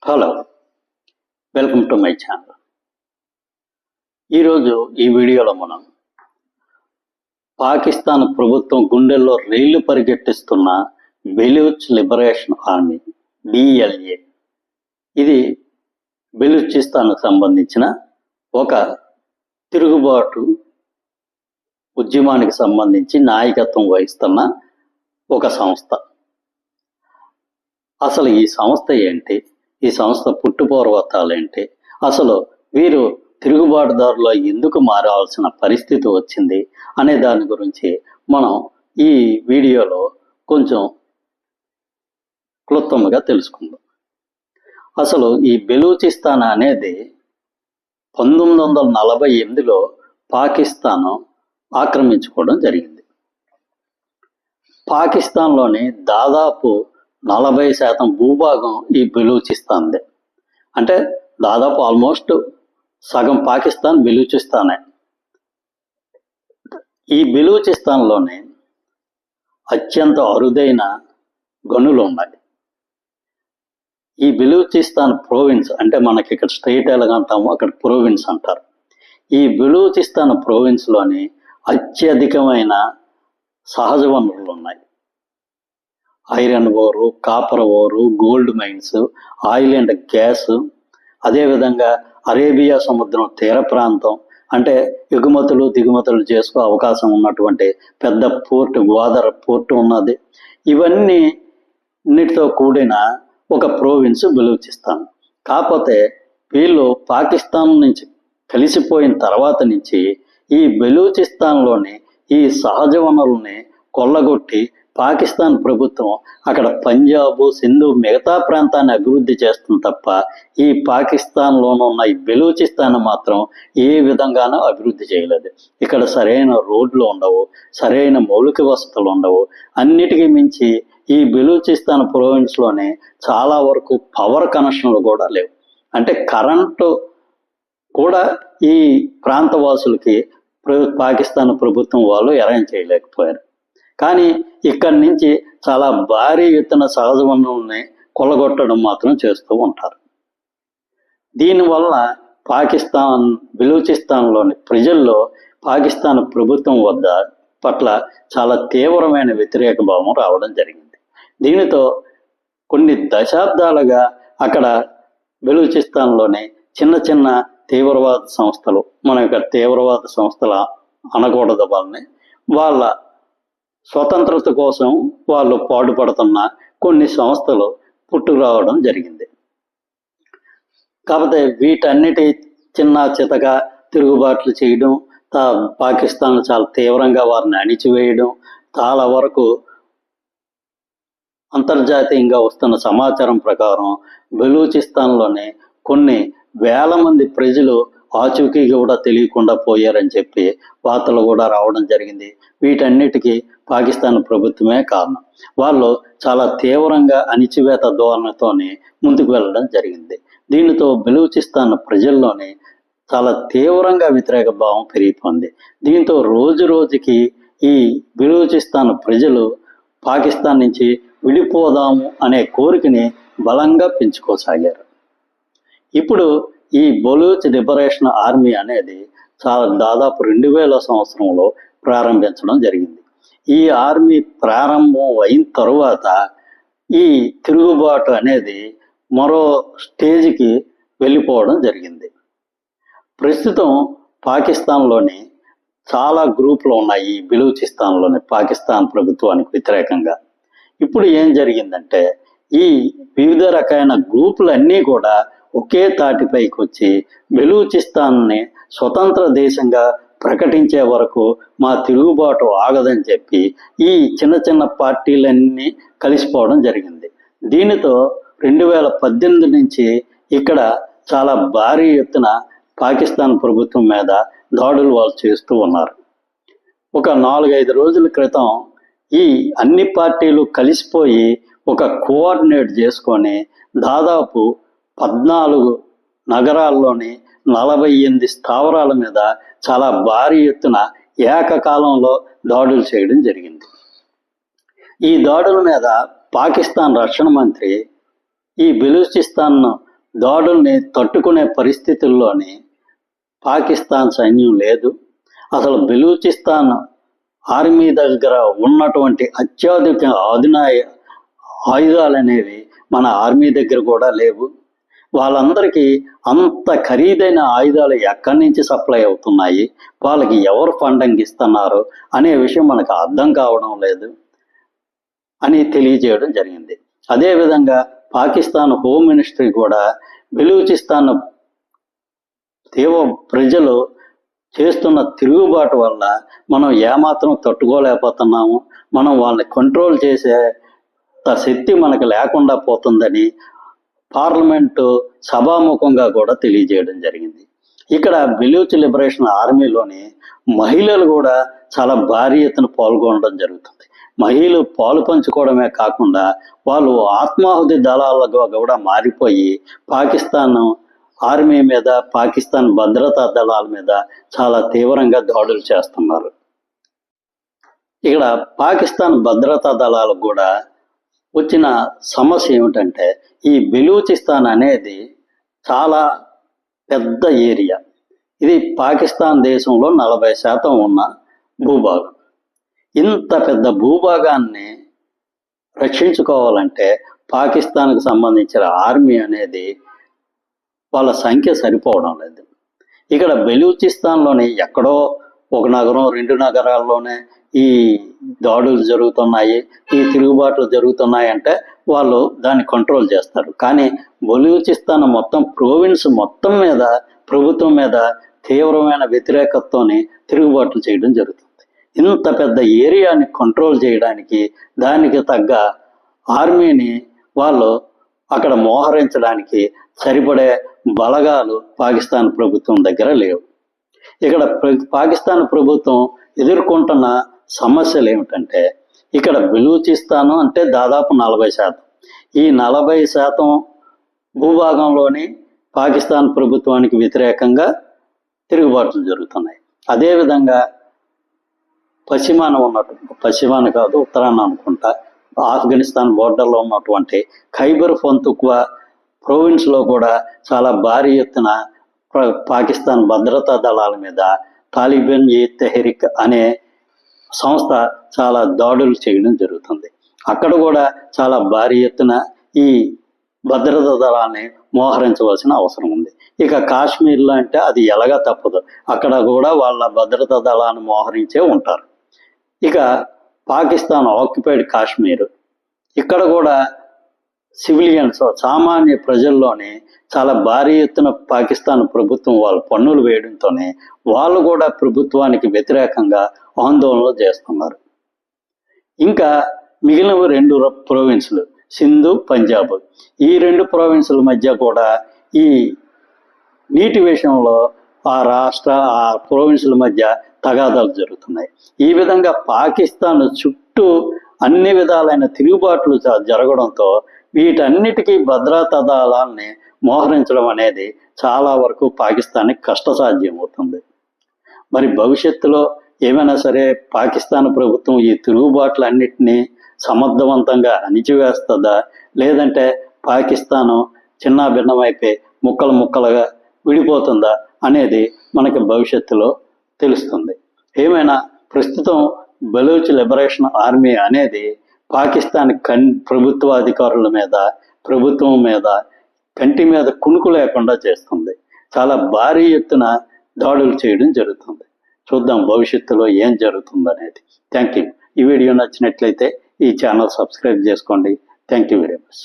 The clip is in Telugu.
Hello, welcome to my channel. ఈరోజు ఈ వీడియోలో మనం పాకిస్తాన్ ప్రభుత్వం గుండెల్లో రైళ్లు పరిగెట్టిస్తున్న బెలూచ్ లిబరేషన్ ఆర్మీ BLA, ఇది బెలూచిస్తాన్కు సంబంధించిన ఒక తిరుగుబాటు ఉద్యమానికి సంబంధించి నాయకత్వం వహిస్తున్న ఒక సంస్థ. అసలు ఈ సంస్థ ఏంటి, ఈ సంస్థ పుట్టుపూర్వతాలు ఏంటి, అసలు వీరు తిరుగుబాటుదారులో ఎందుకు మారాల్సిన పరిస్థితి వచ్చింది అనే దాని గురించి మనం ఈ వీడియోలో కొంచెం క్లుప్తంగా తెలుసుకుందాం. అసలు ఈ బెలూచిస్తాన్ అనేది 1948లో పాకిస్తాన్ ఆక్రమించుకోవడం జరిగింది. పాకిస్తాన్లోని దాదాపు 40% భూభాగం ఈ బెలూచిస్తాన్దే. అంటే దాదాపు ఆల్మోస్ట్ సగం పాకిస్తాన్ బెలూచిస్తానే. ఈ బెలూచిస్తాన్లోనే అత్యంత అరుదైన గనులు ఉన్నాయి. ఈ బెలూచిస్తాన్ ప్రోవిన్స్, అంటే మనకి ఇక్కడ స్టేట్ ఎలాగంటామో అక్కడ ప్రోవిన్స్ అంటారు. ఈ బెలూచిస్తాన్ ప్రోవిన్స్లోని అత్యధికమైన సహజ వనరులు ఉన్నాయి. Iron ore, copper ore, gold mines, oil and gas, అదేవిధంగా అరేబియా సముద్రం తీర ప్రాంతం, అంటే ఎగుమతులు దిగుమతులు చేసుకో అవకాశం ఉన్నటువంటి పెద్ద పోర్టు, గ్వాదర్ పోర్టు ఉన్నది. ఇవన్నీటితో కూడిన ఒక ప్రోవిన్స్ బెలూచిస్తాన్. కాకపోతే వీళ్ళు పాకిస్తాన్ నుంచి కలిసిపోయిన తర్వాత నుంచి ఈ బెలూచిస్తాన్లోని ఈ సహజ వనరుల్ని కొల్లగొట్టి పాకిస్తాన్ ప్రభుత్వం అక్కడ పంజాబ్, సింధు మిగతా ప్రాంతాన్ని అభివృద్ధి చేస్తుంది తప్ప ఈ పాకిస్తాన్లోనూ ఉన్న ఈ బెలూచిస్తాన్ మాత్రం ఏ విధంగానూ అభివృద్ధి చేయలేదు. ఇక్కడ సరైన రోడ్లు ఉండవు, సరైన మౌలిక వసతులు ఉండవు. అన్నిటికీ మించి ఈ బెలూచిస్తాన్ ప్రోవిన్స్లోనే చాలా వరకు పవర్ కనెక్షన్లు కూడా లేవు. అంటే కరెంటు కూడా ఈ ప్రాంతవాసులకి పాకిస్తాన్ ప్రభుత్వం వాళ్ళు అరేంజ్ చేయలేకపోయారు. కానీ ఇక్కడి నుంచి చాలా భారీ ఎత్తున సహజ వనరుల్ని కొల్లగొట్టడం మాత్రం చేస్తూ ఉంటారు. దీనివల్ల బెలూచిస్తాన్లోని ప్రజల్లో పాకిస్తాన్ ప్రభుత్వం పట్ల చాలా తీవ్రమైన వ్యతిరేక భావం రావడం జరిగింది. దీనితో కొన్ని దశాబ్దాలుగా అక్కడ బెలూచిస్తాన్లోని చిన్న చిన్న తీవ్రవాద సంస్థలు, మన యొక్క తీవ్రవాద సంస్థలు అనకూడదు వాళ్ళని, వాళ్ళ స్వతంత్రత కోసం వాళ్ళు పాటుపడుతున్న కొన్ని సంస్థలు పుట్టుకురావడం జరిగింది. కాకపోతే వీటన్నిటి చిన్న చితగా తిరుగుబాట్లు చేయడం, పాకిస్తాన్ చాలా తీవ్రంగా వారిని అణిచివేయడం, చాలా వరకు అంతర్జాతీయంగా వస్తున్న సమాచారం ప్రకారం బెలూచిస్తాన్లోనే కొన్ని వేల మంది ప్రజలు ఆచూకీ కూడా తెలియకుండా పోయారని చెప్పి వార్తలు కూడా రావడం జరిగింది. వీటన్నిటికీ పాకిస్తాన్ ప్రభుత్వమే కారణం. వాళ్ళు చాలా తీవ్రంగా అణిచివేత ధోరణితోనే ముందుకు వెళ్ళడం జరిగింది. దీనితో బెలూచిస్తాన్ ప్రజల్లోనే చాలా తీవ్రంగా వ్యతిరేక భావం పెరిగిపోయింది. దీంతో రోజు రోజుకి ఈ బెలూచిస్తాన్ ప్రజలు పాకిస్తాన్ నుంచి విడిపోదాము అనే కోరికని బలంగా పెంచుకోసాగారు. ఇప్పుడు ఈ బెలూచ్ లిబరేషన్ ఆర్మీ అనేది దాదాపు 2000 సంవత్సరంలో ప్రారంభించడం జరిగింది. ఈ ఆర్మీ ప్రారంభం అయిన తరువాత ఈ తిరుగుబాటు అనేది మరో స్టేజ్కి వెళ్ళిపోవడం జరిగింది. ప్రస్తుతం పాకిస్తాన్లోని చాలా గ్రూపులు ఉన్నాయి ఈ బెలూచిస్తాన్లోని పాకిస్తాన్ ప్రభుత్వానికి వ్యతిరేకంగా. ఇప్పుడు ఏం జరిగిందంటే ఈ వివిధ రకాలైన గ్రూపులన్నీ కూడా ఒకే తాటిపైకి వచ్చి బెలూచిస్తాన్ని స్వతంత్ర దేశంగా ప్రకటించే వరకు మా తిరుగుబాటు ఆగదని చెప్పి ఈ చిన్న చిన్న పార్టీలన్నీ కలిసిపోవడం జరిగింది. దీనితో 2018 నుంచి ఇక్కడ చాలా భారీ ఎత్తున పాకిస్తాన్ ప్రభుత్వం మీద దాడులు వాళ్ళు చేస్తూ ఉన్నారు. ఒక 4-5 రోజుల క్రితం ఈ అన్ని పార్టీలు కలిసిపోయి ఒక కోఆర్డినేట్ చేసుకొని దాదాపు 14 నగరాల్లోని 48 స్థావరాల మీద చాలా భారీ ఎత్తున ఏకకాలంలో దాడులు చేయడం జరిగింది. ఈ దాడుల మీద పాకిస్తాన్ రక్షణ మంత్రి ఈ బెలూచిస్తాన్ దాడుల్ని తట్టుకునే పరిస్థితుల్లోని పాకిస్తాన్ సైన్యం లేదు. అసలు బెలూచిస్తాన్ ఆర్మీ దగ్గర ఉన్నటువంటి అత్యాధునిక ఆయుధాలు అనేవి మన ఆర్మీ దగ్గర కూడా లేవు. వాళ్ళందరికీ అంత ఖరీదైన ఆయుధాలు ఎక్కడి నుంచి సప్లై అవుతున్నాయి, వాళ్ళకి ఎవరు ఫండింగ్ ఇస్తున్నారు అనే విషయం మనకు అర్థం కావడం లేదు అని తెలియజేయడం జరిగింది. అదేవిధంగా పాకిస్తాన్ హోమ్ మినిస్ట్రీ కూడా బెలూచిస్తాన్ ప్రజలు చేస్తున్న తిరుగుబాటు వల్ల మనం ఏమాత్రం తట్టుకోలేకపోతున్నాము, మనం వాళ్ళని కంట్రోల్ చేసే శక్తి మనకు లేకుండా పోతుందని పార్లమెంటు సభాముఖంగా కూడా తెలియజేయడం జరిగింది. ఇక్కడ బెలూచ్ లిబరేషన్ ఆర్మీలోని మహిళలు కూడా చాలా భారీ ఎత్తున పాల్గొనడం జరుగుతుంది. మహిళలు పాలు పంచుకోవడమే కాకుండా వాళ్ళు ఆత్మాహుతి దళాలుగా కూడా మారిపోయి పాకిస్తాన్ ఆర్మీ మీద, పాకిస్తాన్ భద్రతా దళాల మీద చాలా తీవ్రంగా దాడులు చేస్తున్నారు. ఇక్కడ పాకిస్తాన్ భద్రతా దళాలకు కూడా వచ్చిన సమస్య ఏమిటంటే, ఈ బెలూచిస్తాన్ అనేది చాలా పెద్ద ఏరియా. ఇది పాకిస్తాన్ దేశంలో 40% ఉన్న భూభాగం. ఇంత పెద్ద భూభాగాన్ని రక్షించుకోవాలంటే పాకిస్తాన్కు సంబంధించిన ఆర్మీ అనేది వాళ్ళ సంఖ్య సరిపోవడం లేదు. ఇక్కడ బెలూచిస్తాన్లోని ఎక్కడో ఒక నగరం, 2 నగరాల్లోనే ఈ దాడులు జరుగుతున్నాయి, ఈ తిరుగుబాట్లు జరుగుతున్నాయి అంటే వాళ్ళు దాన్ని కంట్రోల్ చేస్తారు. కానీ బెలూచిస్తాన్ మొత్తం ప్రోవిన్స్ మొత్తం మీద ప్రభుత్వం మీద తీవ్రమైన వ్యతిరేకతతోని తిరుగుబాట్లు చేయడం జరుగుతుంది. ఇంత పెద్ద ఏరియాని కంట్రోల్ చేయడానికి దానికి తగ్గ ఆర్మీని వాళ్ళు అక్కడ మోహరించడానికి సరిపడే బలగాలు పాకిస్తాన్ ప్రభుత్వం దగ్గర లేవు. ఇక్కడ పాకిస్తాన్ ప్రభుత్వం ఎదుర్కొంటున్న సమస్యలు ఏమిటంటే, ఇక్కడ బెలూచిస్తాను అంటే దాదాపు 40%. ఈ 40% భూభాగంలోని పాకిస్తాన్ ప్రభుత్వానికి వ్యతిరేకంగా తిరుగుబాట్లు జరుగుతున్నాయి. అదేవిధంగా పశ్చిమాన కాదు ఉత్తరాన అనుకుంటా, ఆఫ్ఘనిస్తాన్ బోర్డర్లో ఉన్నటువంటి ఖైబర్ పఖ్తూన్ఖ్వా ప్రోవిన్స్లో కూడా చాలా భారీ ఎత్తున పాకిస్తాన్ భద్రతా దళాల మీద తాలిబాన్ ఏ తెహ్రీక్ అనే సంస్థ చాలా దాడులు చేయడం జరుగుతుంది. అక్కడ కూడా చాలా భారీ ఎత్తున ఈ భద్రతా దళాన్ని మోహరించవలసిన అవసరం ఉంది. ఇక కాశ్మీర్లో అంటే అది ఎలాగా తప్పదు, అక్కడ కూడా వాళ్ళ భద్రతా దళాన్ని మోహరించే ఉంటారు. ఇక పాకిస్తాన్ ఆక్యుపైడ్ కాశ్మీర్, ఇక్కడ కూడా సివిలియన్స్, సామాన్య ప్రజల్లోనే చాలా భారీ ఎత్తున పాకిస్తాన్ ప్రభుత్వం వాళ్ళు పన్నులు వేయడంతోనే వాళ్ళు కూడా ప్రభుత్వానికి వ్యతిరేకంగా ఆందోళనలు చేస్తున్నారు. ఇంకా మిగిలిన 2 ప్రొవిన్సులు సింధు, పంజాబ్, ఈ 2 ప్రొవిన్సుల మధ్య కూడా ఈ నీటి విషయంలో ఆ ప్రొవిన్సుల మధ్య తగాదాలు జరుగుతున్నాయి. ఈ విధంగా పాకిస్తాన్ చుట్టూ అన్ని విధాలైన తిరుగుబాట్లు జరగడంతో వీటన్నిటికీ భద్రతా దళాలని మోహరించడం అనేది చాలా వరకు పాకిస్తాన్కి కష్టసాధ్యం అవుతుంది. మరి భవిష్యత్తులో ఏమైనా సరే పాకిస్తాన్ ప్రభుత్వం ఈ తిరుగుబాట్లన్నిటినీ సమర్థవంతంగా అణిచివేస్తుందా, లేదంటే పాకిస్తాను చిన్నాభిన్నమైపోయి ముక్కలుగా విడిపోతుందా అనేది మనకి భవిష్యత్తులో తెలుస్తుంది. ఏమైనా ప్రస్తుతం బెలూచ్ లిబరేషన్ ఆర్మీ అనేది పాకిస్తాన్ ప్రభుత్వాధికారుల మీద, ప్రభుత్వం మీద కంటి మీద కునుకు లేకుండా చేస్తుంది. చాలా భారీ ఎత్తున దాడులు చేయడం జరుగుతుంది. చూద్దాం భవిష్యత్తులో ఏం జరుగుతుంది అనేది. Thank you. ఈ వీడియో నచ్చినట్లయితే ఈ ఛానల్ సబ్స్క్రైబ్ చేసుకోండి. Thank you very much.